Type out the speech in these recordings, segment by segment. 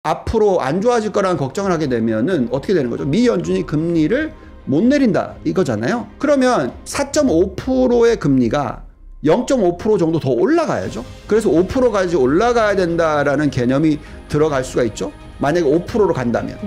앞으로 안 좋아질 거라는 걱정을 하게 되면은 어떻게 되는 거죠? 미 연준이 금리를 못 내린다 이거잖아요. 그러면 4.5%의 금리가 0.5% 정도 더 올라가야죠. 그래서 5%까지 올라가야 된다라는 개념이 들어갈 수가 있죠. 만약에 5%로 간다면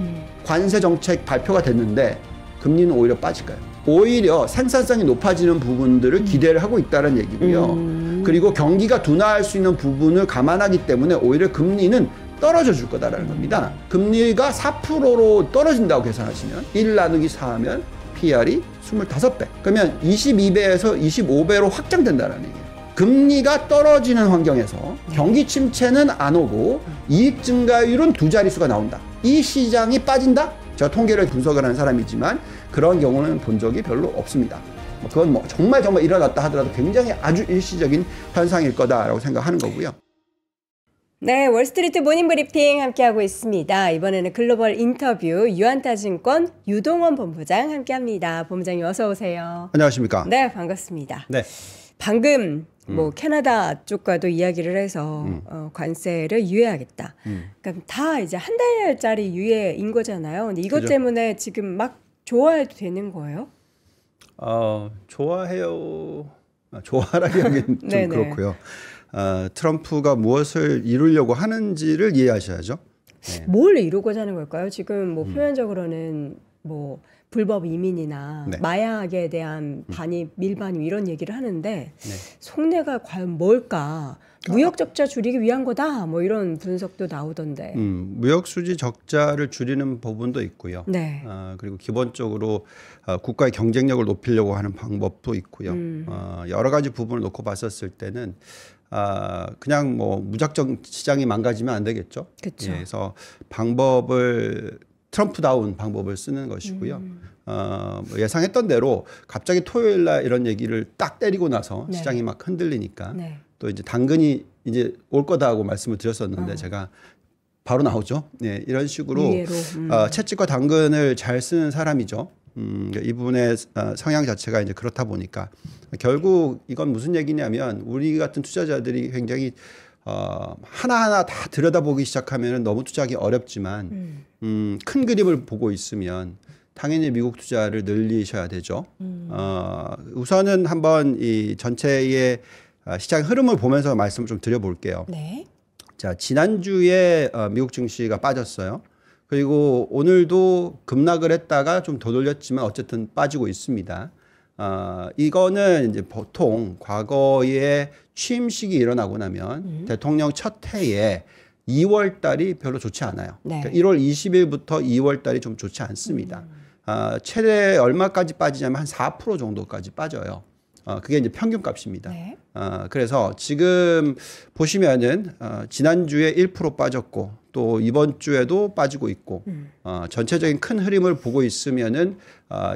관세 정책 발표가 됐는데 금리는 오히려 빠질까요? 오히려 생산성이 높아지는 부분들을 기대를 하고 있다는 얘기고요. 그리고 경기가 둔화할 수 있는 부분을 감안하기 때문에 오히려 금리는 떨어져 줄 거다라는 겁니다. 금리가 4%로 떨어진다고 계산하시면 1 나누기 4하면 PR이 25배. 그러면 22배에서 25배로 확장된다는 얘기예요. 금리가 떨어지는 환경에서 경기 침체는 안 오고 이익 증가율은 2자릿수가 나온다. 이 시장이 빠진다? 제가 통계를 분석을 하는 사람이지만 그런 경우는 본 적이 별로 없습니다. 그건 뭐 정말 일어났다 하더라도 굉장히 아주 일시적인 현상일 거다라고 생각하는 거고요. 네, 월스트리트 모닝브리핑 함께하고 있습니다. 이번에는 글로벌 인터뷰 유한타증권 유동원 본부장 함께합니다. 본부장님 어서 오세요. 안녕하십니까? 네, 반갑습니다. 네. 방금 뭐 캐나다 쪽과도 이야기를 해서 관세를 유예하겠다. 그러니까 다 이제 한 달짜리 유예인 거잖아요. 근데 이것 그죠? 때문에 지금 막 좋아해도 되는 거예요? 좋아해요. 좋아라기 하긴 좀 네네. 그렇고요. 트럼프가 무엇을 이루려고 하는지를 이해하셔야죠. 네. 뭘 이루고자 하는 걸까요? 지금 뭐 표면적으로는 뭐 불법 이민이나 네. 마약에 대한 반입, 밀반입 이런 얘기를 하는데 네. 속내가 과연 뭘까? 무역 적자 줄이기 위한 거다. 뭐 이런 분석도 나오던데. 무역 수지 적자를 줄이는 부분도 있고요. 네. 그리고 기본적으로 국가의 경쟁력을 높이려고 하는 방법도 있고요. 여러 가지 부분을 놓고 봤었을 때는 그냥 뭐 무작정 시장이 망가지면 안 되겠죠. 그렇죠. 예, 그래서 방법을 트럼프다운 방법을 쓰는 것이고요. 뭐 예상했던 대로 갑자기 토요일 날 이런 얘기를 딱 때리고 나서 네. 시장이 막 흔들리니까 네. 또 이제 당근이 이제 올 거다 하고 말씀을 드렸었는데 제가 바로 나오죠. 네, 이런 식으로 채찍과 당근을 잘 쓰는 사람이죠. 이분의 성향 자체가 이제 그렇다 보니까 결국 이건 무슨 얘기냐면 우리 같은 투자자들이 굉장히 하나하나 다 들여다보기 시작하면 너무 투자하기 어렵지만 큰 그림을 보고 있으면 당연히 미국 투자를 늘리셔야 되죠. 우선은 한번 이 전체의 시장 흐름을 보면서 말씀을 좀 드려볼게요. 네. 자, 지난주에 미국 증시가 빠졌어요. 그리고 오늘도 급락을 했다가 좀 더 돌렸지만 어쨌든 빠지고 있습니다. 이거는 이제 보통 과거에 취임식이 일어나고 나면 대통령 첫 해에 2월 달이 별로 좋지 않아요. 네. 그러니까 1월 20일부터 2월 달이 좀 좋지 않습니다. 최대 얼마까지 빠지냐면 한 4% 정도까지 빠져요. 그게 이제 평균 값입니다. 네. 그래서 지금 보시면은 지난주에 1% 빠졌고 또 이번 주에도 빠지고 있고 전체적인 큰 흐름을 보고 있으면은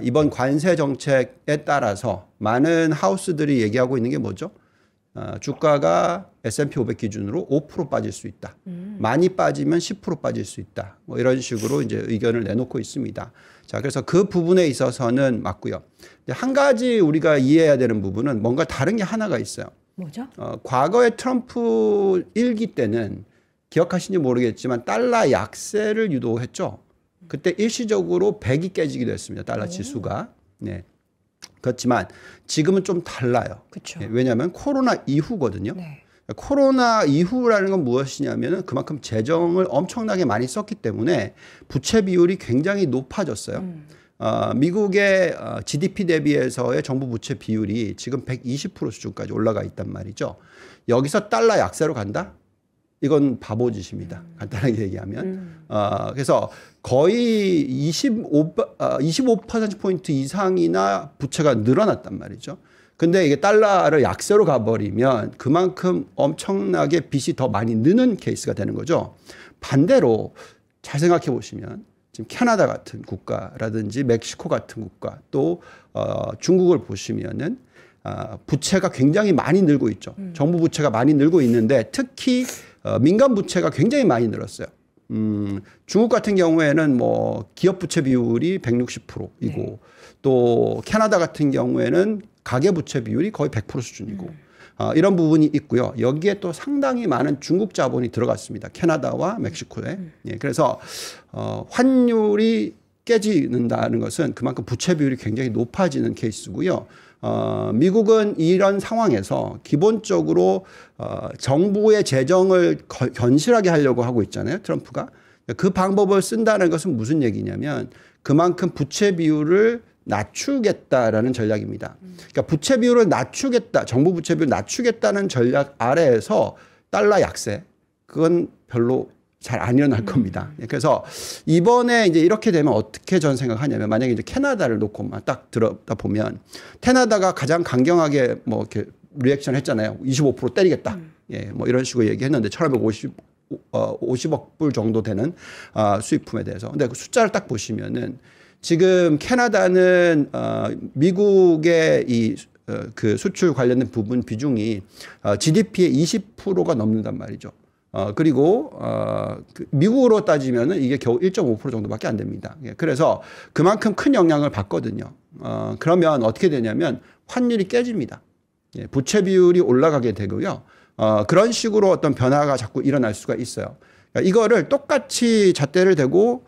이번 관세 정책에 따라서 많은 하우스들이 얘기하고 있는 게 뭐죠? 주가가 S&P 500 기준으로 5% 빠질 수 있다. 많이 빠지면 10% 빠질 수 있다. 뭐 이런 식으로 이제 의견을 내놓고 있습니다. 자, 그래서 그 부분에 있어서는 맞고요. 한 가지 우리가 이해해야 되는 부분은 뭔가 다른 게 하나가 있어요. 뭐죠? 과거에 트럼프 1기 때는 기억하시는지 모르겠지만 달러 약세를 유도했죠. 그때 일시적으로 100이 깨지기도 했습니다. 달러 지수가. 네. 그렇지만 지금은 좀 달라요. 그렇죠. 네, 왜냐하면 코로나 이후거든요. 네. 코로나 이후라는 건 무엇이냐면 그만큼 재정을 엄청나게 많이 썼기 때문에 부채 비율이 굉장히 높아졌어요. 미국의 GDP 대비해서의 정부 부채 비율이 지금 120% 수준까지 올라가 있단 말이죠. 여기서 달러 약세로 간다? 이건 바보짓입니다. 간단하게 얘기하면. 그래서 거의 25%포인트 이상이나 부채가 늘어났단 말이죠. 근데 이게 달러를 약세로 가버리면 그만큼 엄청나게 빚이 더 많이 느는 케이스가 되는 거죠. 반대로 잘 생각해 보시면 지금 캐나다 같은 국가라든지 멕시코 같은 국가 또 중국을 보시면은 부채가 굉장히 많이 늘고 있죠. 정부 부채가 많이 늘고 있는데 특히 민간 부채가 굉장히 많이 늘었어요. 중국 같은 경우에는 뭐 기업 부채 비율이 160%이고 네. 또 캐나다 같은 경우에는 가계 부채 비율이 거의 100% 수준이고 이런 부분이 있고요. 여기에 또 상당히 많은 중국 자본이 들어갔습니다. 캐나다와 멕시코에. 예, 그래서 환율이 깨지는다는 것은 그만큼 부채 비율이 굉장히 높아지는 케이스고요. 미국은 이런 상황에서 기본적으로 정부의 재정을 견실하게 하려고 하고 있잖아요. 트럼프가. 그 방법을 쓴다는 것은 무슨 얘기냐면 그만큼 부채 비율을 낮추겠다라는 전략입니다. 그러니까 부채 비율을 낮추겠다, 정부 부채 비율을 낮추겠다는 전략 아래에서 달러 약세, 그건 별로 잘 안 일어날 겁니다. 그래서 이번에 이제 이렇게 되면 어떻게 저는 생각하냐면 만약에 이제 캐나다를 놓고만 딱 들어다 보면 캐나다가 가장 강경하게 뭐 이렇게 리액션 했잖아요. 25% 때리겠다. 예, 뭐 이런 식으로 얘기했는데 1,250억 불 정도 되는 수입품에 대해서. 근데 그 숫자를 딱 보시면은 지금 캐나다는 미국의 그 수출 관련된 부분 비중이 GDP의 20%가 넘는단 말이죠. 그리고 미국으로 따지면은 이게 겨우 1.5% 정도밖에 안 됩니다. 그래서 그만큼 큰 영향을 받거든요. 그러면 어떻게 되냐면 환율이 깨집니다. 부채 비율이 올라가게 되고요. 그런 식으로 어떤 변화가 자꾸 일어날 수가 있어요. 그러니까 이거를 똑같이 잣대를 대고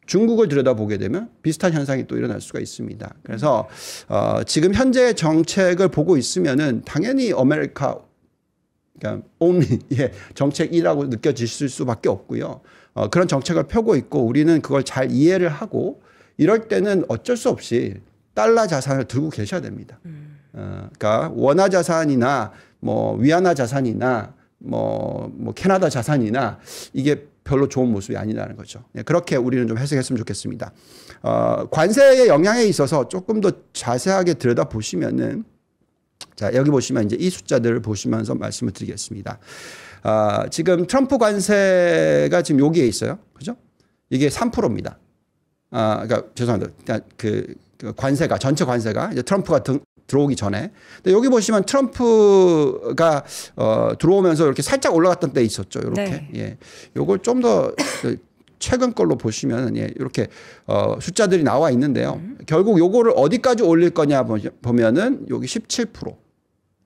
중국을 들여다보게 되면 비슷한 현상이 또 일어날 수가 있습니다. 그래서 지금 현재 정책을 보고 있으면은 당연히 아메리카 그러니까 only의 정책이라고 느껴지실 수밖에 없고요. 그런 정책을 펴고 있고 우리는 그걸 잘 이해를 하고 이럴 때는 어쩔 수 없이 달러 자산을 들고 계셔야 됩니다. 그러니까 원화 자산이나 뭐 위안화 자산이나 뭐 캐나다 자산이나 이게 별로 좋은 모습이 아니라는 거죠. 그렇게 우리는 좀 해석했으면 좋겠습니다. 관세의 영향에 있어서 조금 더 자세하게 들여다보시면은 자, 여기 보시면 이제 이 숫자들을 보시면서 말씀을 드리겠습니다. 지금 트럼프 관세가 지금 여기에 있어요. 그죠? 이게 3%입니다. 그러니까 죄송합니다. 그러니까 그 관세가, 전체 관세가 이제 트럼프가 들어오기 전에. 근데 여기 보시면 트럼프가 들어오면서 이렇게 살짝 올라갔던 때 있었죠. 이렇게. 네. 예. 요걸 좀 더 최근 걸로 보시면 예, 이렇게 숫자들이 나와 있는데요. 결국 요거를 어디까지 올릴 거냐 보면은 여기 17%.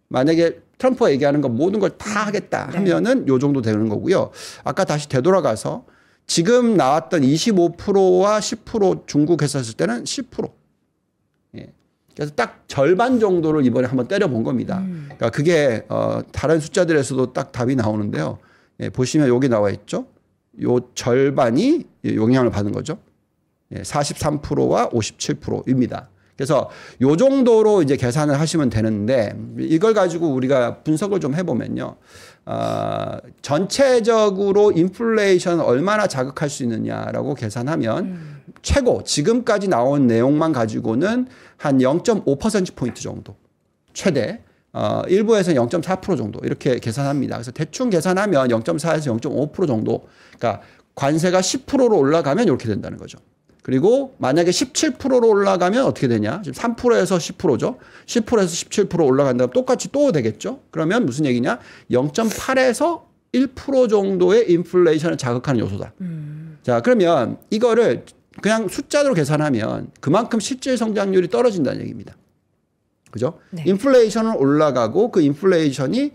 만약에 트럼프가 얘기하는 거 모든 걸 다 하겠다 하면은 요 정도 되는 거고요. 아까 다시 되돌아가서 지금 나왔던 25%와 10% 중국 했었을 때는 10%. 예. 그래서 딱 절반 정도를 이번에 한번 때려본 겁니다. 그러니까 그게 다른 숫자들에서도 딱 답이 나오는데요. 예, 보시면 여기 나와 있죠. 요 절반이 영향을 받은 거죠. 43%와 57%입니다. 그래서 요 정도로 이제 계산을 하시면 되는데 이걸 가지고 우리가 분석을 좀 해보면요. 전체적으로 인플레이션을 얼마나 자극할 수 있느냐라고 계산하면 최고 지금까지 나온 내용만 가지고는 한 0.5%포인트 정도 최대. 일부에서는 0.4% 정도 이렇게 계산합니다. 그래서 대충 계산하면 0.4에서 0.5% 정도. 그러니까 관세가 10%로 올라가면 이렇게 된다는 거죠. 그리고 만약에 17%로 올라가면 어떻게 되냐? 지금 3%에서 10%죠. 10%에서 17% 올라간다면 똑같이 또 되겠죠. 그러면 무슨 얘기냐? 0.8에서 1% 정도의 인플레이션을 자극하는 요소다. 자, 그러면 이거를 그냥 숫자로 계산하면 그만큼 실질 성장률이 떨어진다는 얘기입니다. 그죠? 네. 인플레이션은 올라가고 그 인플레이션이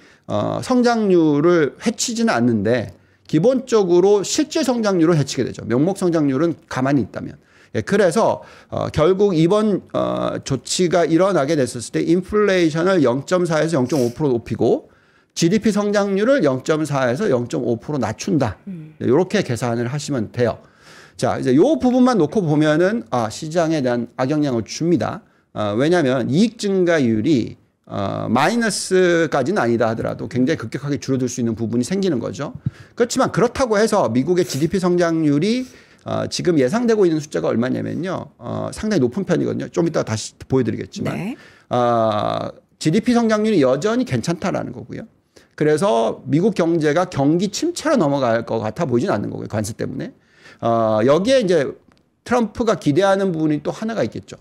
성장률을 해치지는 않는데 기본적으로 실질 성장률을 해치게 되죠. 명목 성장률은 가만히 있다면. 예, 그래서 결국 이번 조치가 일어나게 됐었을 때 인플레이션을 0.4에서 0.5% 높이고 GDP 성장률을 0.4에서 0.5% 낮춘다. 이렇게 계산을 하시면 돼요. 자, 이제 요 부분만 놓고 보면은 시장에 대한 악영향을 줍니다. 왜냐하면 이익 증가율이 마이너스까지는 아니다 하더라도 굉장히 급격하게 줄어들 수 있는 부분이 생기는 거죠. 그렇지만 그렇다고 해서 미국의 GDP 성장률이 지금 예상되고 있는 숫자가 얼마냐면요. 상당히 높은 편이거든요. 좀 이따 다시 보여드리겠지만 네. GDP 성장률이 여전히 괜찮다라는 거고요. 그래서 미국 경제가 경기 침체로 넘어갈 것 같아 보이진 않는 거고요. 관세 때문에. 여기에 이제 트럼프가 기대하는 부분이 또 하나가 있겠죠.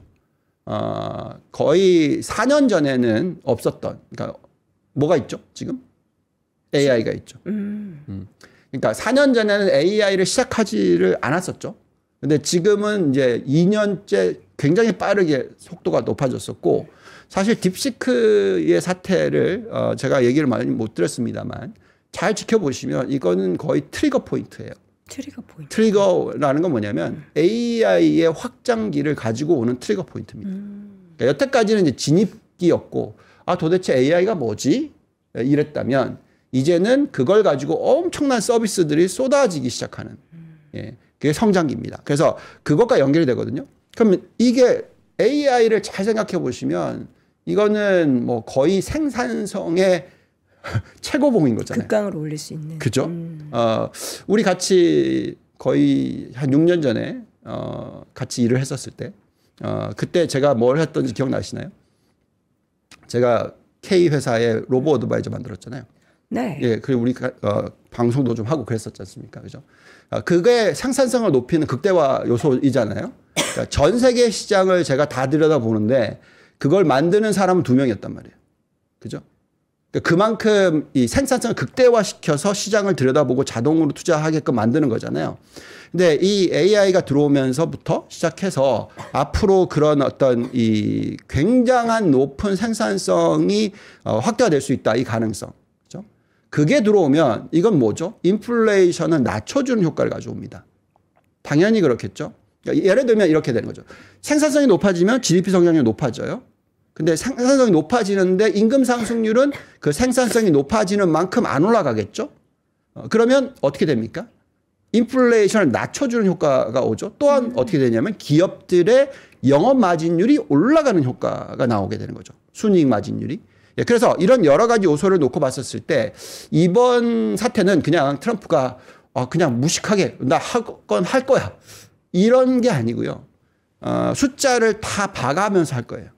거의 4년 전에는 없었던, 그러니까 뭐가 있죠, 지금? AI가 있죠. 그러니까 4년 전에는 AI를 시작하지를 않았었죠. 근데 지금은 이제 2년째 굉장히 빠르게 속도가 높아졌었고 사실 딥시크의 사태를 제가 얘기를 많이 못 드렸습니다만 잘 지켜보시면 이거는 거의 트리거 포인트예요. 트리거 포인트. 트리거라는 건 뭐냐면 AI의 확장기를 가지고 오는 트리거 포인트입니다. 그러니까 여태까지는 이제 진입기였고 도대체 AI가 뭐지? 이랬다면 이제는 그걸 가지고 엄청난 서비스들이 쏟아지기 시작하는 예, 그게 성장기입니다. 그래서 그것과 연결이 되거든요. 그럼 이게 AI를 잘 생각해 보시면 이거는 뭐 거의 생산성의 최고봉인 거잖아요. 극강으로 올릴 수 있는. 그죠? 우리 같이 거의 한 6년 전에 같이 일을 했었을 때 그때 제가 뭘 했던지 기억나시나요? 제가 K 회사에 로보 어드바이저 만들었잖아요. 네. 예, 그리고 우리 방송도 좀 하고 그랬었지 않습니까? 그죠? 그게 생산성을 높이는 극대화 요소이잖아요. 그러니까 전 세계 시장을 제가 다 들여다보는데 그걸 만드는 사람은 2명이었단 말이에요. 그죠? 그만큼 이 생산성을 극대화시켜서 시장을 들여다보고 자동으로 투자하게끔 만드는 거잖아요. 근데 이 AI가 들어오면서부터 시작해서 앞으로 그런 어떤 이 굉장한 높은 생산성이 확대가 될 수 있다. 이 가능성. 그죠? 그게 들어오면 이건 뭐죠? 인플레이션을 낮춰주는 효과를 가져옵니다. 당연히 그렇겠죠. 그러니까 예를 들면 이렇게 되는 거죠. 생산성이 높아지면 GDP 성장률이 높아져요. 근데 생산성이 높아지는데 임금 상승률은 그 생산성이 높아지는 만큼 안 올라가겠죠? 그러면 어떻게 됩니까? 인플레이션을 낮춰주는 효과가 오죠. 또한 어떻게 되냐면 기업들의 영업 마진율이 올라가는 효과가 나오게 되는 거죠. 순이익 마진율이. 예, 그래서 이런 여러 가지 요소를 놓고 봤었을 때 이번 사태는 그냥 트럼프가 그냥 무식하게 나 할 거야. 이런 게 아니고요. 숫자를 다 봐가면서 할 거예요.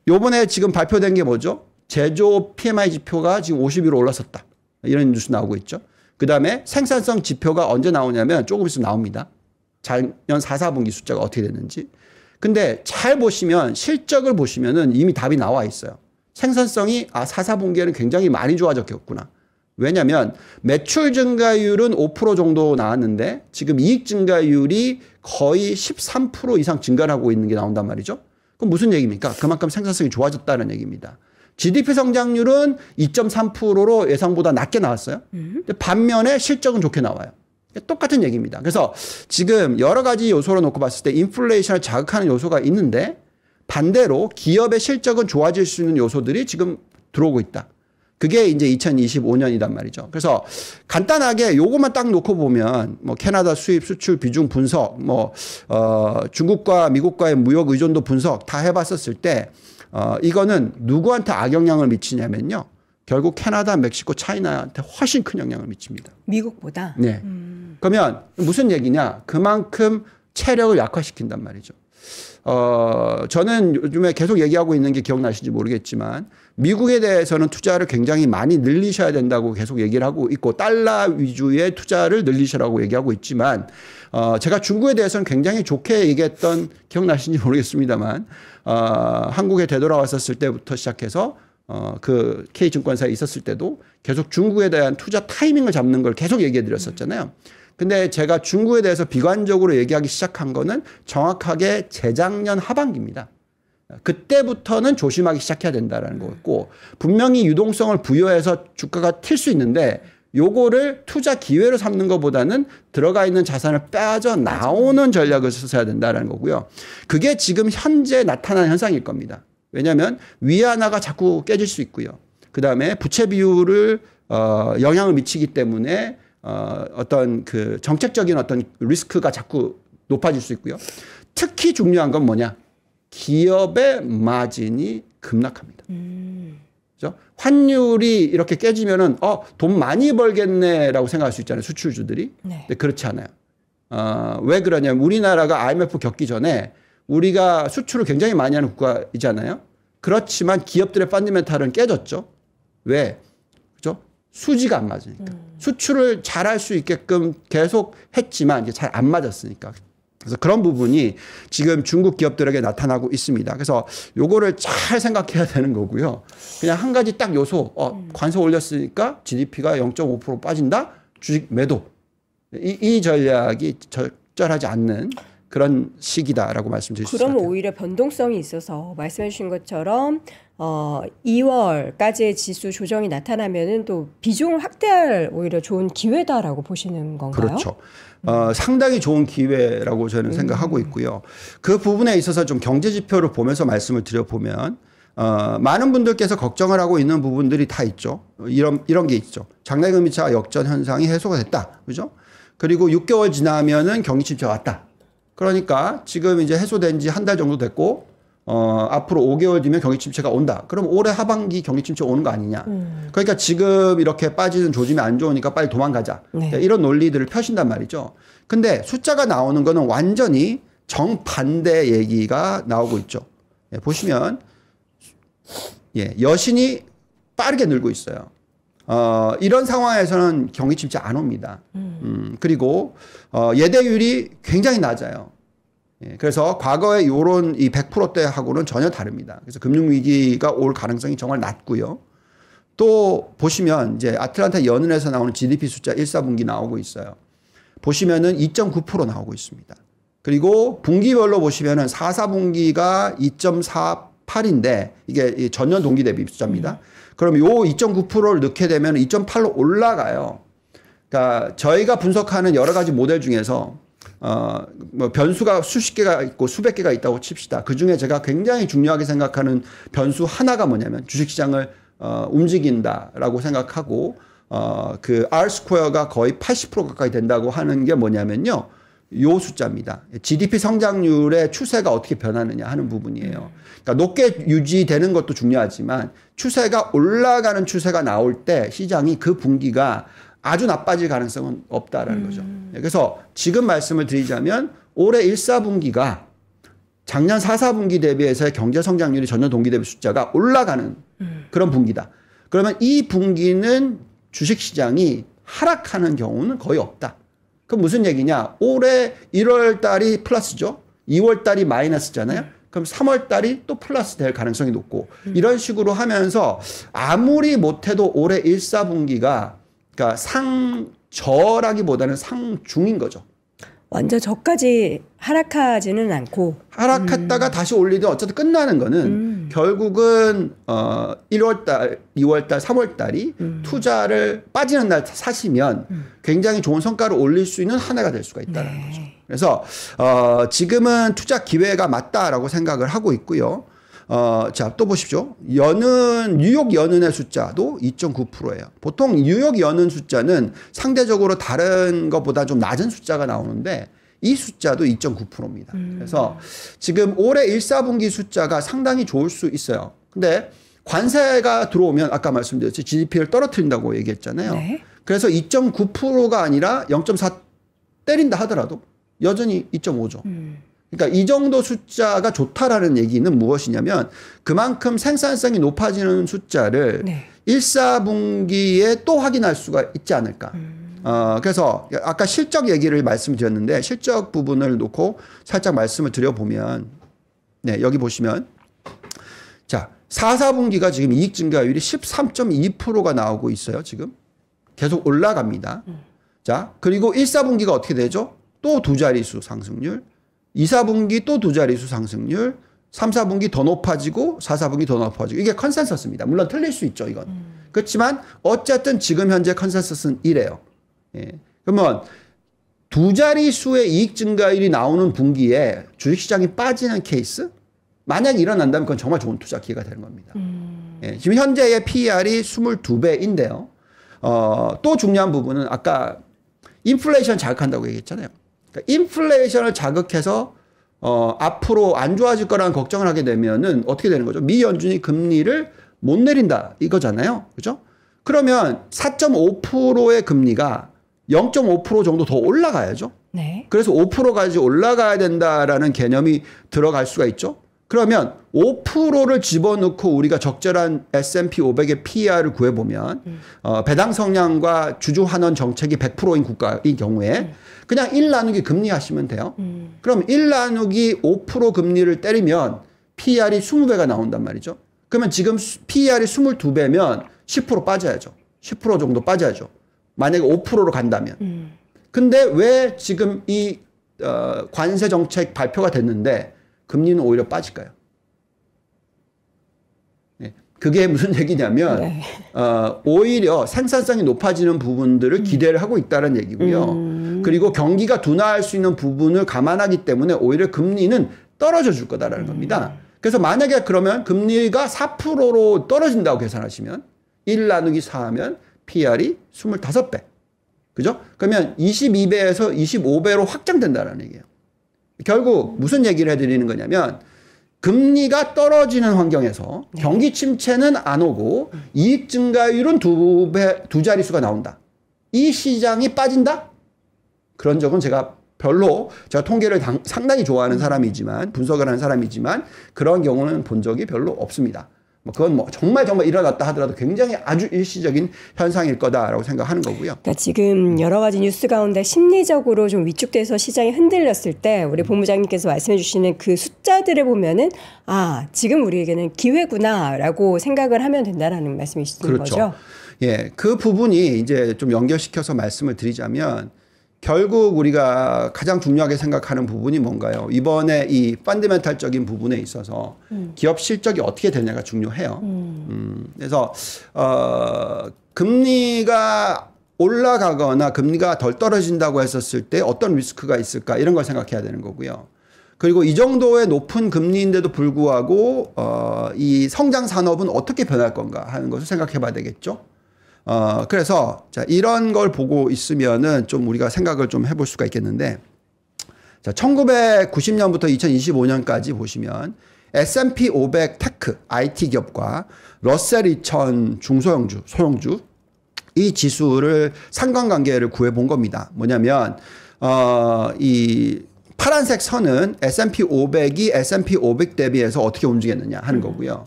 요번에 지금 발표된 게 뭐죠? 제조업 PMI 지표가 지금 50위로 올랐었다. 이런 뉴스 나오고 있죠. 그 다음에 생산성 지표가 언제 나오냐면 조금 있으면 나옵니다. 작년 4, 4분기 숫자가 어떻게 됐는지. 근데 잘 보시면 실적을 보시면은 이미 답이 나와 있어요. 생산성이 4, 4분기에는 굉장히 많이 좋아졌겠구나. 왜냐하면 매출 증가율은 5% 정도 나왔는데 지금 이익 증가율이 거의 13% 이상 증가를 하고 있는 게 나온단 말이죠. 그럼 무슨 얘기입니까? 그만큼 생산성이 좋아졌다는 얘기입니다. GDP 성장률은 2.3%로 예상보다 낮게 나왔어요. 근데 반면에 실적은 좋게 나와요. 똑같은 얘기입니다. 그래서 지금 여러 가지 요소로 놓고 봤을 때 인플레이션을 자극하는 요소가 있는데 반대로 기업의 실적은 좋아질 수 있는 요소들이 지금 들어오고 있다. 그게 이제 2025년이란 말이죠. 그래서 간단하게 요것만 딱 놓고 보면 뭐 캐나다 수입 수출 비중 분석, 뭐 중국과 미국과의 무역 의존도 분석 다 해봤었을 때 이거는 누구한테 악영향을 미치냐면요. 결국 캐나다, 멕시코, 차이나한테 훨씬 큰 영향을 미칩니다. 미국보다? 네. 그러면 무슨 얘기냐? 그만큼 체력을 약화시킨단 말이죠. 저는 요즘에 계속 얘기하고 있는 게 기억나실지 모르겠지만 미국에 대해서는 투자를 굉장히 많이 늘리셔야 된다고 계속 얘기를 하고 있고 달러 위주의 투자를 늘리시라고 얘기하고 있지만 제가 중국에 대해서는 굉장히 좋게 얘기했던 기억나실지 모르겠습니다만 한국에 되돌아왔었을 때부터 시작해서 그 K증권사에 있었을 때도 계속 중국에 대한 투자 타이밍을 잡는 걸 계속 얘기해 드렸었잖아요. 근데 제가 중국에 대해서 비관적으로 얘기하기 시작한 거는 정확하게 재작년 하반기입니다. 그때부터는 조심하기 시작해야 된다는 거였고 분명히 유동성을 부여해서 주가가 튈 수 있는데 요거를 투자 기회로 삼는 것보다는 들어가 있는 자산을 빠져나오는 전략을 써야 된다는 거고요. 그게 지금 현재 나타나는 현상일 겁니다. 왜냐하면 위안화가 자꾸 깨질 수 있고요. 그다음에 부채 비율을 영향을 미치기 때문에 어떤 그 정책적인 어떤 리스크가 자꾸 높아질 수 있고요. 특히 중요한 건 뭐냐? 기업의 마진이 급락합니다. 그죠? 환율이 이렇게 깨지면은 돈 많이 벌겠네라고 생각할 수 있잖아요. 수출주들이. 네. 근데 그렇지 않아요. 왜 그러냐면 우리나라가 IMF 겪기 전에 우리가 수출을 굉장히 많이 하는 국가이잖아요. 그렇지만 기업들의 펀더멘탈은 깨졌죠. 왜? 그죠? 수지가 안 맞으니까. 수출을 잘할 수 있게끔 계속 했지만 이게 잘 안 맞았으니까. 그래서 그런 부분이 지금 중국 기업들에게 나타나고 있습니다. 그래서 요거를 잘 생각해야 되는 거고요. 그냥 한 가지 딱 요소, 관세 올렸으니까 GDP가 0.5% 빠진다? 주식 매도. 이 전략이 적절하지 않는 그런 시기다라고 말씀드릴 수 있습니다. 그럼 오히려 변동성이 있어서 말씀해 주신 것처럼 2월까지의 지수 조정이 나타나면은 또 비중을 확대할 오히려 좋은 기회다라고 보시는 건가요? 그렇죠. 상당히 좋은 기회라고 저는 생각하고 있고요. 그 부분에 있어서 좀 경제 지표를 보면서 말씀을 드려보면 많은 분들께서 걱정을 하고 있는 부분들이 다 있죠. 이런 게 있죠. 장내금리차 역전 현상이 해소가 됐다. 그죠? 그리고 6개월 지나면은 경기 침체가 왔다. 그러니까 지금 이제 해소된 지 한 달 정도 됐고 앞으로 5개월 뒤면 경기 침체가 온다. 그럼 올해 하반기 경기 침체 오는 거 아니냐. 그러니까 지금 이렇게 빠지는 조짐이 안 좋으니까 빨리 도망가자. 네. 이런 논리들을 펴신단 말이죠. 근데 숫자가 나오는 거는 완전히 정반대 얘기가 나오고 있죠. 예, 보시면 여신이 빠르게 늘고 있어요. 이런 상황에서는 경기 침체 안 옵니다. 그리고 예대율이 굉장히 낮아요. 예, 그래서 과거에 요런 이 100%대하고는 전혀 다릅니다. 그래서 금융위기가 올 가능성이 정말 낮고요. 또 보시면 이제 아틀란타 연은에서 나오는 GDP 숫자 1사분기 나오고 있어요. 보시면은 2.9% 나오고 있습니다. 그리고 분기별로 보시면은 4사분기가 2.48인데 이게 전년 동기 대비 숫자입니다. 그럼 요 2.9%를 넣게 되면 2.8로 올라가요. 그러니까 저희가 분석하는 여러 가지 모델 중에서 뭐 변수가 수십 개가 있고 수백 개가 있다고 칩시다. 그 중에 제가 굉장히 중요하게 생각하는 변수 하나가 뭐냐면 주식시장을 움직인다라고 생각하고 그 R 스퀘어가 거의 80% 가까이 된다고 하는 게 뭐냐면요. 요 숫자입니다. GDP 성장률의 추세가 어떻게 변하느냐 하는 부분이에요. 그러니까 높게 유지되는 것도 중요하지만 추세가 올라가는 추세가 나올 때 시장이 그 분기가 아주 나빠질 가능성은 없다라는 거죠. 그래서 지금 말씀을 드리자면 올해 1사분기가 작년 4사분기 대비해서의 경제 성장률이 전년 동기 대비 숫자가 올라가는 그런 분기다. 그러면 이 분기는 주식시장이 하락하는 경우는 거의 없다. 그럼 무슨 얘기냐? 올해 1월 달이 플러스죠. 2월 달이 마이너스잖아요. 그럼 3월 달이 또 플러스 될 가능성이 높고 이런 식으로 하면서 아무리 못해도 올해 1사분기가 그러니까 상저라기보다는 상중인 거죠. 완전 저까지 하락하지는 않고 하락했다가 다시 올리든 어쨌든 끝나는 거는 결국은 1월달, 2월달, 3월달이 투자를 빠지는 날 사시면 굉장히 좋은 성과를 올릴 수 있는 한 해가 될 수가 있다는 거죠. 그래서 지금은 투자 기회가 맞다라고 생각을 하고 있고요. 자, 또 보십시오. 뉴욕 연은의 숫자도 2.9%예요. 보통 뉴욕 연은 숫자는 상대적으로 다른 것보다 좀 낮은 숫자가 나오는데 이 숫자도 2.9%입니다. 그래서 지금 올해 1사분기 숫자가 상당히 좋을 수 있어요. 근데 관세가 들어오면 아까 말씀드렸지 GDP를 떨어뜨린다고 얘기했잖아요. 네. 그래서 2.9%가 아니라 0.4 때린다 하더라도 여전히 2.5죠. 그러니까 이 정도 숫자가 좋다라는 얘기는 무엇이냐면 그만큼 생산성이 높아지는 숫자를 1사분기에 또 확인할 수가 있지 않을까. 그래서 아까 실적 얘기를 말씀드렸는데 실적 부분을 놓고 살짝 말씀을 드려보면 네, 여기 보시면 자, 4사분기가 지금 이익 증가율이 13.2%가 나오고 있어요. 지금 계속 올라갑니다. 자, 그리고 1사분기가 어떻게 되죠? 또 두 자릿수 상승률. 2사분기 또 두 자릿수 상승률, 3사분기 더 높아지고 4사분기 더 높아지고 이게 컨센서스입니다. 물론 틀릴 수 있죠, 이건. 그렇지만 어쨌든 지금 현재 컨센서스는 이래요. 예. 그러면 두 자릿수의 이익 증가율이 나오는 분기에 주식시장이 빠지는 케이스? 만약에 일어난다면 그건 정말 좋은 투자 기회가 되는 겁니다. 예. 지금 현재의 PER이 22배인데요. 또 중요한 부분은 아까 인플레이션 자극한다고 얘기했잖아요. 그러니까 인플레이션을 자극해서 앞으로 안 좋아질 거라는 걱정을 하게 되면은 어떻게 되는 거죠? 미 연준이 금리를 못 내린다 이거잖아요. 그죠? 그러면 4.5%의 금리가 0.5% 정도 더 올라가야죠. 네. 그래서 5%까지 올라가야 된다라는 개념이 들어갈 수가 있죠. 그러면 5%를 집어넣고 우리가 적절한 S&P 500의 PER을 구해보면 배당 성향과 주주 환원 정책이 100%인 국가인 경우에 그냥 1 나누기 금리 하시면 돼요. 그럼 1 나누기 5% 금리를 때리면 PER이 20배가 나온단 말이죠. 그러면 지금 PER이 22배면 10% 빠져야죠. 10% 정도 빠져야죠. 만약에 5%로 간다면. 근데 왜 지금 이 관세 정책 발표가 됐는데 금리는 오히려 빠질까요? 네. 그게 무슨 얘기냐면 네. 오히려 생산성이 높아지는 부분들을 기대를 하고 있다는 얘기고요. 그리고 경기가 둔화할 수 있는 부분을 감안하기 때문에 오히려 금리는 떨어져 줄 거다라는 겁니다. 그래서 만약에 그러면 금리가 4%로 떨어진다고 계산하시면 1 나누기 4하면 PR이 25배. 그죠? 그러면 22배에서 25배로 확장된다는 얘기예요. 결국 무슨 얘기를 해드리는 거냐면 금리가 떨어지는 환경에서 경기 침체는 안 오고 이익 증가율은 두 자릿수가 나온다. 이 시장이 빠진다? 그런 적은 제가 통계를 상당히 좋아하는 사람이지만 분석을 하는 사람이지만 그런 경우는 본 적이 별로 없습니다. 그건 정말 일어났다 하더라도 굉장히 아주 일시적인 현상일 거다라고 생각하는 거고요. 그러니까 지금 여러 가지 뉴스 가운데 심리적으로 좀 위축돼서 시장이 흔들렸을 때 우리 본부장님께서 말씀해 주시는 그 숫자들을 보면은 지금 우리에게는 기회구나라고 생각을 하면 된다라는 말씀이신 그렇죠. 거죠. 예, 그 부분이 이제 좀 연결시켜서 말씀을 드리자면 결국 우리가 가장 중요하게 생각하는 부분이 뭔가요? 이번에 이 펀더멘탈적인 부분에 있어서 기업 실적이 어떻게 되냐가 중요해요. 그래서 금리가 올라가거나 금리가 덜 떨어진다고 했었을 때 어떤 리스크가 있을까 이런 걸 생각해야 되는 거고요. 그리고 이 정도의 높은 금리인데도 불구하고 이 성장 산업은 어떻게 변할 건가 하는 것을 생각해 봐야 되겠죠. 그래서 자, 이런 걸 보고 있으면은 좀 우리가 생각을 좀 해볼 수가 있겠는데, 자, 1990년부터 2025년까지 보시면 S&P 500 테크 IT 기업과 러셀 2000 중소형주, 소형주 이 지수를 상관관계를 구해 본 겁니다. 뭐냐면 이 파란색 선은 S&P 500이 S&P 500 대비해서 어떻게 움직였느냐 하는 거고요.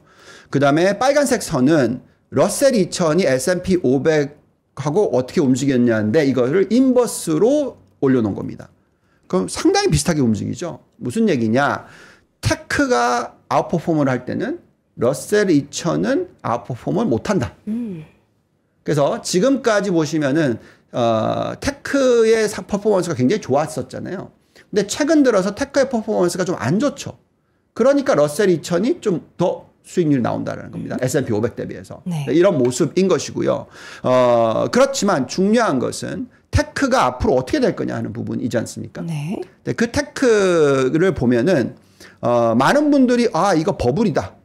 그 다음에 빨간색 선은 러셀 2000이 S&P 500하고 어떻게 움직였냐인데 이거를 인버스로 올려놓은 겁니다. 그럼 상당히 비슷하게 움직이죠. 무슨 얘기냐? 테크가 아웃퍼폼을 할 때는 러셀 2000은 아웃퍼폼을 못한다. 그래서 지금까지 보시면은 테크의 퍼포먼스가 굉장히 좋았었잖아요. 근데 최근 들어서 테크의 퍼포먼스가 좀 안 좋죠. 그러니까 러셀 2000이 좀 더 수익률이 나온다는 겁니다. S&P 500 대비해서. 네. 이런 모습인 것이고요. 그렇지만 중요한 것은 테크가 앞으로 어떻게 될 거냐 하는 부분이지 않습니까? 네. 그 테크를 보면은 많은 분들이 이거 버블이다.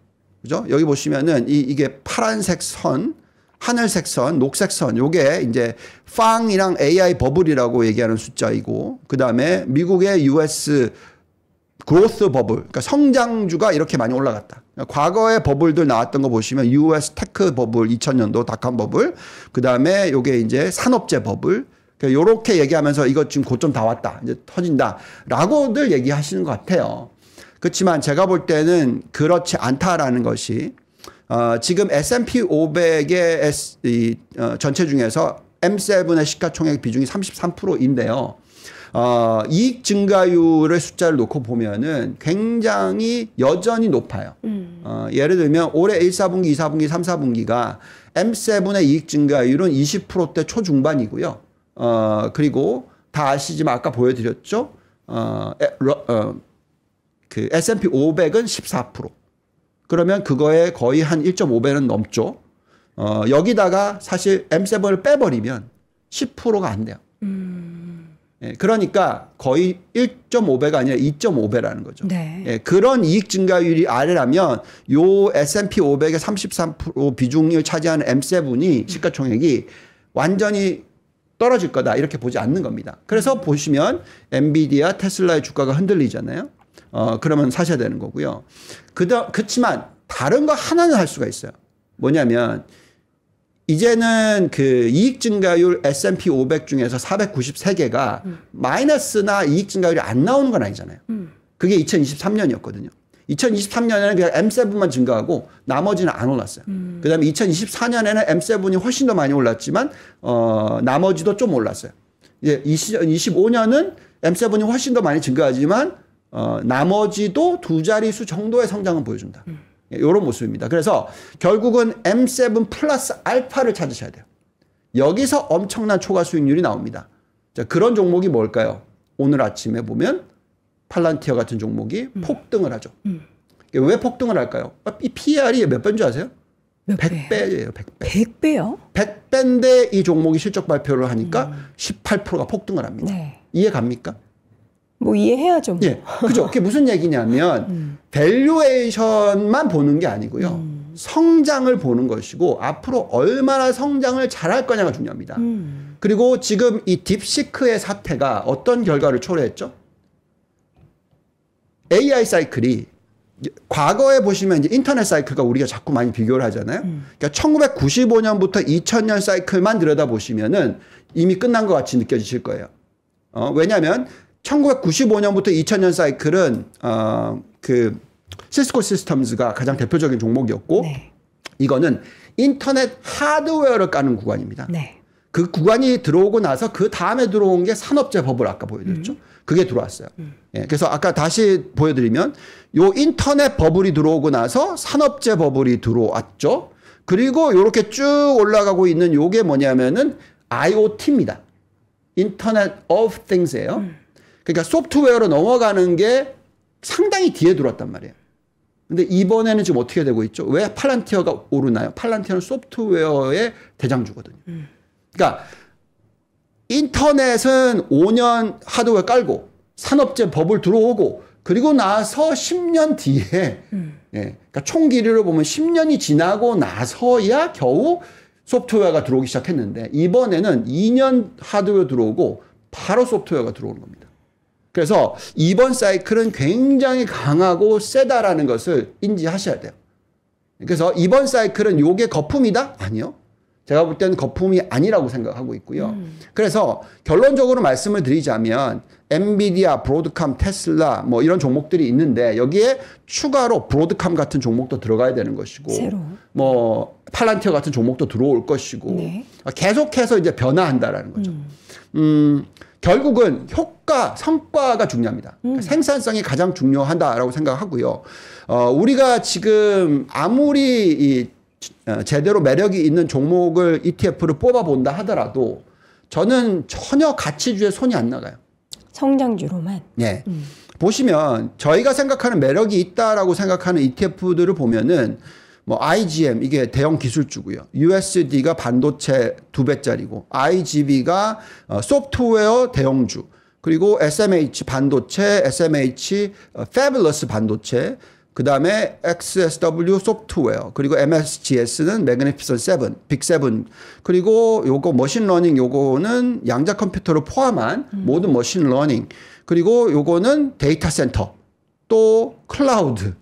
그죠? 여기 보시면은 이게 파란색 선, 하늘색 선, 녹색 선, 요게 이제 팡이랑 AI 버블이라고 얘기하는 숫자이고, 그 다음에 미국의 US 그로스 버블, 그러니까 성장주가 이렇게 많이 올라갔다. 과거에 버블들 나왔던 거 보시면 US 테크 버블, 2000년도 닷컴 버블, 그 다음에 요게 이제 산업재 버블, 요렇게 얘기하면서 이거 지금 고점 다 왔다, 이제 터진다, 라고들 얘기하시는 것 같아요. 그렇지만 제가 볼 때는 그렇지 않다라는 것이, 지금 S&P 500의 전체 중에서 M7의 시가총액 비중이 33%인데요. 이익 증가율의 숫자를 놓고 보면은 굉장히 여전히 높아요. 예를 들면 올해 1, 4분기, 2, 4분기, 3, 4분기가 M7의 이익 증가율은 20%대 초중반이고요. 그리고 다 아시지만 아까 보여드렸죠. 그 S&P 500은 14%. 그러면 그거에 거의 한 1.5배는 넘죠. 여기다가 사실 M7을 빼버리면 10%가 안 돼요. 예, 그러니까 거의 1.5배가 아니라 2.5배라는 거죠. 네. 예, 그런 이익 증가율이 아래라면 요 S&P 500의 33% 비중을 차지하는 M7이 시가총액이 완전히 떨어질 거다 이렇게 보지 않는 겁니다. 그래서 보시면 엔비디아, 테슬라의 주가가 흔들리잖아요. 그러면 사셔야 되는 거고요. 그렇지만 다른 거 하나는 할 수가 있어요. 뭐냐면 이제는 그 이익 증가율 S&P 500 중에서 493개가 마이너스나 이익 증가율이 안 나오는 건 아니잖아요. 그게 2023년이었거든요. 2023년에는 그냥 M7만 증가하고 나머지는 안 올랐어요. 그 다음에 2024년에는 M7이 훨씬 더 많이 올랐지만 나머지도 좀 올랐어요. 이제 2025년은 M7이 훨씬 더 많이 증가하지만 나머지도 두 자릿수 정도의 성장은 보여준다. 이런 모습입니다. 그래서 결국은 M7 플러스 알파를 찾으셔야 돼요. 여기서 엄청난 초과 수익률이 나옵니다. 자, 그런 종목이 뭘까요? 오늘 아침에 보면 팔란티어 같은 종목이 폭등을 하죠. 왜 폭등을 할까요? 이 PR이 몇 배인 줄 아세요? 몇 100배예요. 100배. 100배요? 100배인데 이 종목이 실적 발표를 하니까 18%가 폭등을 합니다. 네. 이해 갑니까? 뭐 이해해야죠. 뭐. 예. 그죠? 그게 무슨 얘기냐면 밸류에이션만 보는 게 아니고요. 성장을 보는 것이고 앞으로 얼마나 성장을 잘할 거냐가 중요합니다. 그리고 지금 이 딥시크의 사태가 어떤 결과를 초래했죠? AI 사이클이 과거에 보시면 이제 인터넷 사이클과 우리가 자꾸 많이 비교를 하잖아요. 그러니까 1995년부터 2000년 사이클만 들여다보시면은 이미 끝난 것 같이 느껴지실 거예요. 왜냐하면 1995년부터 2000년 사이클은 그 시스코 시스템즈가 가장 대표적인 종목이었고 네. 이거는 인터넷 하드웨어를 까는 구간입니다. 네. 그 구간이 들어오고 나서 그 다음에 들어온 게 산업재 버블 아까 보여드렸죠. 그게 들어왔어요. 예, 그래서 아까 다시 보여드리면 요 인터넷 버블이 들어오고 나서 산업재 버블이 들어왔죠. 그리고 이렇게 쭉 올라가고 있는 요게 뭐냐면은 IoT입니다. 인터넷 of things예요. 그러니까 소프트웨어로 넘어가는 게 상당히 뒤에 들어왔단 말이에요. 근데 이번에는 지금 어떻게 되고 있죠? 왜 팔란티어가 오르나요? 팔란티어는 소프트웨어의 대장주거든요. 그러니까 인터넷은 5년 하드웨어 깔고 산업재 버블 들어오고 그리고 나서 10년 뒤에 예, 그러니까 총 길이로 보면 10년이 지나고 나서야 겨우 소프트웨어가 들어오기 시작했는데 이번에는 2년 하드웨어 들어오고 바로 소프트웨어가 들어오는 겁니다. 그래서 이번 사이클은 굉장히 강하고 세다라는 것을 인지하셔야 돼요. 그래서 이번 사이클은 요게 거품이다? 아니요. 제가 볼 때는 거품이 아니라고 생각하고 있고요. 그래서 결론적으로 말씀을 드리자면 엔비디아, 브로드컴, 테슬라 뭐 이런 종목들이 있는데 여기에 추가로 브로드컴 같은 종목도 들어가야 되는 것이고 새로. 뭐 팔란티어 같은 종목도 들어올 것이고 네. 계속해서 이제 변화한다라는 거죠. 결국은 효과, 성과가 중요합니다. 그러니까 생산성이 가장 중요하다라고 생각하고요. 우리가 지금 아무리 제대로 매력이 있는 종목을 ETF를 뽑아본다 하더라도 저는 전혀 가치주에 손이 안 나가요. 성장주로만. 예. 보시면 저희가 생각하는 매력이 있다라고 생각하는 ETF들을 보면은 뭐 IGM 이게 대형 기술주고요. USD가 반도체 2배짜리고 IGB가 소프트웨어 대형주. 그리고 SMH 반도체, SMH Fabulous 반도체, 그 다음에 XSW 소프트웨어, 그리고 MSGS는 Magnificent 7, 빅 7, 그리고 요거 머신러닝 요거는 양자 컴퓨터를 포함한 모든 머신러닝, 그리고 요거는 데이터 센터, 또 클라우드.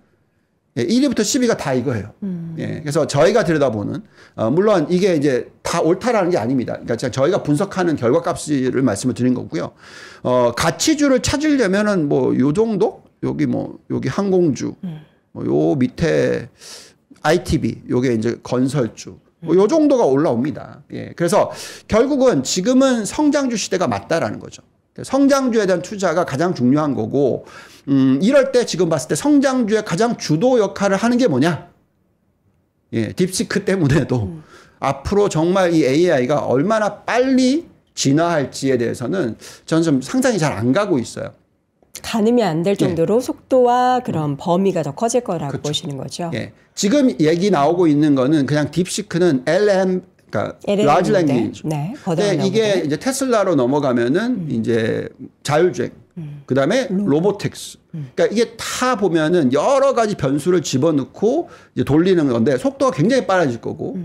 예, 1위부터 10위가 다 이거예요. 예, 그래서 저희가 들여다보는, 물론 이게 이제 다 옳다라는 게 아닙니다. 그러니까 저희가 분석하는 결과값을 말씀을 드린 거고요. 가치주를 찾으려면은 뭐 요 정도? 여기 항공주, 요 밑에 ITB, 요게 이제 건설주, 요 정도가 올라옵니다. 예. 그래서 결국은 지금은 성장주 시대가 맞다라는 거죠. 성장주에 대한 투자가 가장 중요한 거고, 이럴 때 지금 봤을 때 성장주의 가장 주도 역할을 하는 게 뭐냐? 예, 딥시크 때문에도 앞으로 정말 이 AI가 얼마나 빨리 진화할지에 대해서는 저는 좀 상상이 잘 안 가고 있어요. 가늠이 안 될 정도로 속도와 그런 범위가 더 커질 거라고 그렇죠. 보시는 거죠. 예. 지금 얘기 나오고 있는 거는 그냥 딥시크는 LM, 그러니까 large language. 네. 근데 이게 이제 테슬라로 넘어가면은 이제 자율주행, 그 다음에 로보틱스. 그러니까 이게 다 보면은 여러 가지 변수를 집어넣고 이제 돌리는 건데 속도가 굉장히 빨라질 거고,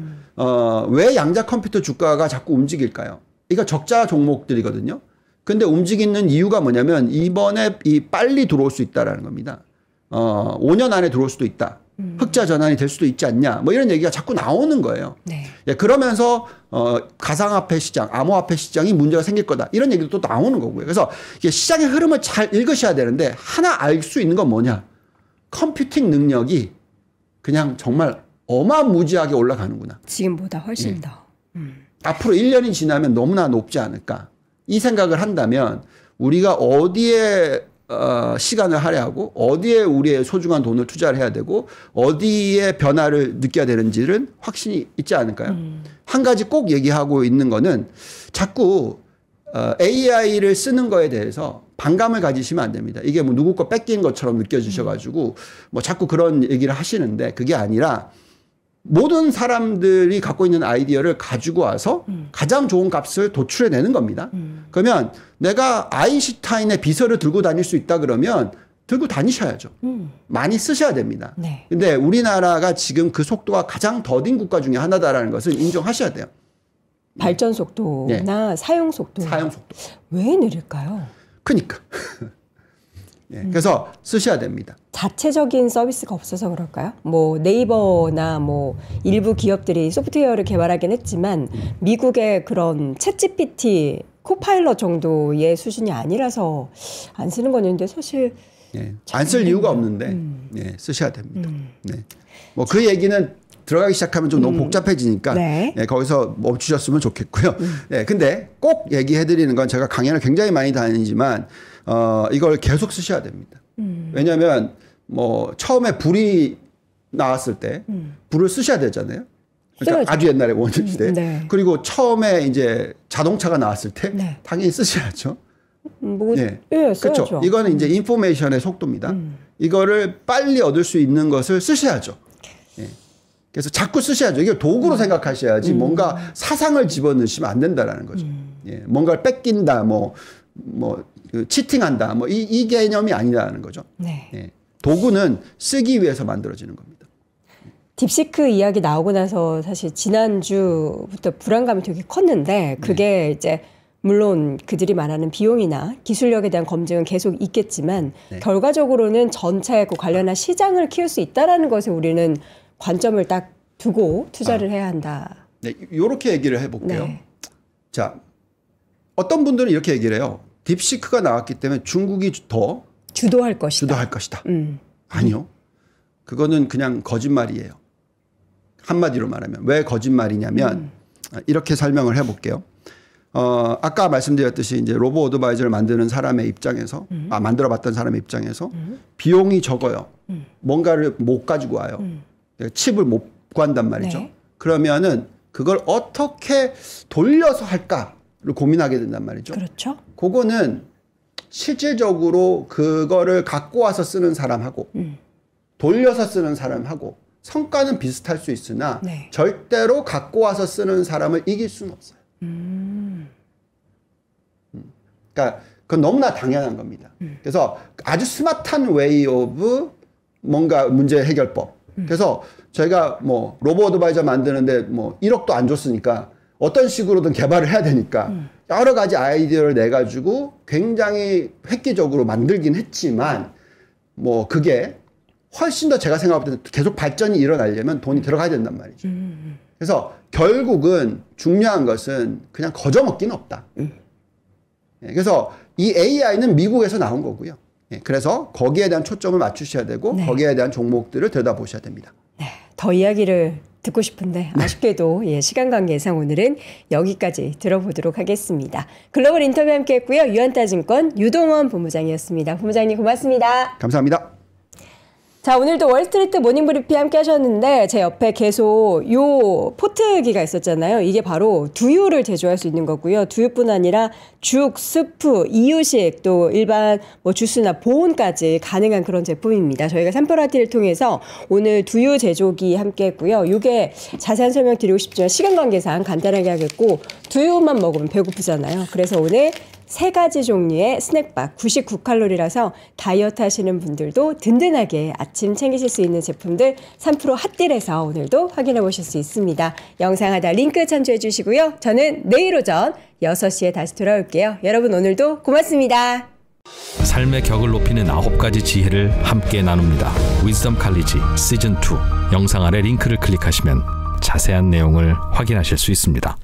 왜 양자 컴퓨터 주가가 자꾸 움직일까요? 이거 적자 종목들이거든요. 근데 움직이는 이유가 뭐냐면 이번에 이 빨리 들어올 수 있다라는 겁니다. 5년 안에 들어올 수도 있다. 흑자 전환이 될 수도 있지 않냐. 뭐 이런 얘기가 자꾸 나오는 거예요. 네. 예, 그러면서 가상화폐 시장, 암호화폐 시장이 문제가 생길 거다. 이런 얘기도 또 나오는 거고요. 그래서 이게 시장의 흐름을 잘 읽으셔야 되는데 하나 알 수 있는 건 뭐냐. 컴퓨팅 능력이 그냥 정말 어마무지하게 올라가는구나. 지금보다 훨씬 더. 앞으로 1년이 지나면 너무나 높지 않을까. 이 생각을 한다면 우리가 어디에 시간을 할애하고 어디에 우리의 소중한 돈을 투자를 해야 되고 어디에 변화를 느껴야 되는지는 확신이 있지 않을까요? 한 가지 꼭 얘기하고 있는 거는 자꾸 AI를 쓰는 거에 대해서 반감을 가지시면 안 됩니다. 이게 뭐 누구 거 뺏긴 것처럼 느껴지셔가지고 뭐 자꾸 그런 얘기를 하시는데 그게 아니라 모든 사람들이 갖고 있는 아이디어를 가지고 와서 가장 좋은 값을 도출해내는 겁니다. 그러면 내가 아인슈타인의 비서를 들고 다닐 수 있다 그러면 들고 다니셔야죠. 많이 쓰셔야 됩니다. 네. 근데 우리나라가 지금 그 속도가 가장 더딘 국가 중에 하나다라는 것을 인정하셔야 돼요. 발전 속도나 사용 속도. 사용 속도. 왜 느릴까요? 그러니까. 예, 그래서 쓰셔야 됩니다. 자체적인 서비스가 없어서 그럴까요? 뭐 네이버나 뭐 일부 기업들이 소프트웨어를 개발하긴 했지만 미국의 그런 챗GPT, 코파일럿 정도의 수준이 아니라서 안 쓰는 건 있는데 사실 예, 안 쓸 이유가 없는데 예, 쓰셔야 됩니다. 네. 뭐 그 얘기는 들어가기 시작하면 좀 너무 복잡해지니까 네. 예, 거기서 멈추셨으면 좋겠고요. 네, 근데 꼭 얘기해드리는 건 제가 강연을 굉장히 많이 다니지만 이걸 계속 쓰셔야 됩니다. 왜냐하면 뭐 처음에 불이 나왔을 때 불을 쓰셔야 되잖아요. 그러니까 써야죠. 아주 옛날에 원전 시대. 네. 그리고 처음에 이제 자동차가 나왔을 때 네. 당연히 쓰셔야죠. 뭐 예. 써야죠. 그렇죠. 이거는 이제 인포메이션의 속도입니다. 이거를 빨리 얻을 수 있는 것을 쓰셔야죠. 예. 그래서 자꾸 쓰셔야죠. 이걸 도구로 생각하셔야지 뭔가 사상을 집어넣으시면 안 된다라는 거죠. 예. 뭔가를 뺏긴다, 치팅한다, 이 개념이 아니라는 거죠. 네. 예. 도구는 쓰기 위해서 만들어지는 겁니다. 딥시크 이야기 나오고 나서 사실 지난주부터 불안감이 되게 컸는데 그게 이제 물론 그들이 말하는 비용이나 기술력에 대한 검증은 계속 있겠지만 결과적으로는 전체 그 관련한 시장을 키울 수 있다라는 것에 우리는 관점을 딱 두고 투자를 해야 한다. 네, 이렇게 얘기를 해볼게요. 네. 자, 어떤 분들은 이렇게 얘기를 해요. 딥시크가 나왔기 때문에 중국이 더 주도할 것이다. 주도할 것이다. 아니요. 그거는 그냥 거짓말이에요. 한마디로 말하면. 왜 거짓말이냐면 이렇게 설명을 해볼게요. 아까 말씀드렸듯이 이제 로보 어드바이저를 만드는 사람의 입장에서 만들어봤던 사람의 입장에서 비용이 적어요. 뭔가를 못 가지고 와요. 칩을 못 구한단 말이죠. 네. 그러면은 그걸 어떻게 돌려서 할까를 고민하게 된단 말이죠. 그렇죠. 그거는 실질적으로 그거를 갖고 와서 쓰는 사람하고 돌려서 쓰는 사람하고 성과는 비슷할 수 있으나 네. 절대로 갖고 와서 쓰는 사람을 이길 수는 없어요. 그러니까 그건 너무나 당연한 겁니다. 그래서 아주 스마트한 웨이 오브 뭔가 문제 해결법. 그래서 저희가 뭐 로보 어드바이저 만드는데 뭐 1억도 안 줬으니까 어떤 식으로든 개발을 해야 되니까 여러 가지 아이디어를 내가지고 굉장히 획기적으로 만들긴 했지만 뭐 그게 훨씬 더 제가 생각할 때 계속 발전이 일어나려면 돈이 들어가야 된단 말이죠. 그래서 결국은 중요한 것은 그냥 거저먹기는 없다. 그래서 이 AI는 미국에서 나온 거고요. 그래서 거기에 대한 초점을 맞추셔야 되고 네. 거기에 대한 종목들을 들여다보셔야 됩니다. 네, 더 이야기를 듣고 싶은데 아쉽게도 시간 관계상 오늘은 여기까지 들어보도록 하겠습니다. 글로벌 인터뷰 함께했고요. 유한타증권 유동원 본부장이었습니다. 본부장님 고맙습니다. 감사합니다. 자, 오늘도 월스트리트 모닝브리핑 함께 하셨는데 제 옆에 계속 요 포트기가 있었잖아요. 이게 바로 두유를 제조할 수 있는 거고요. 두유뿐 아니라 죽, 스프, 이유식 또 일반 뭐 주스나 보온까지 가능한 그런 제품입니다. 저희가 삼프라티를 통해서 오늘 두유 제조기 함께 했고요. 이게 자세한 설명 드리고 싶지만 시간 관계상 간단하게 하겠고 두유만 먹으면 배고프잖아요. 그래서 오늘 3가지 종류의 스낵바 99칼로리라서 다이어트 하시는 분들도 든든하게 아침 챙기실 수 있는 제품들 3프로 핫딜에서 오늘도 확인해 보실 수 있습니다. 영상 하단 링크 참조해 주시고요. 저는 내일 오전 6시에 다시 돌아올게요. 여러분 오늘도 고맙습니다. 삶의 격을 높이는 9가지 지혜를 함께 나눕니다. 위즈덤 칼리지 시즌2 영상 아래 링크를 클릭하시면 자세한 내용을 확인하실 수 있습니다.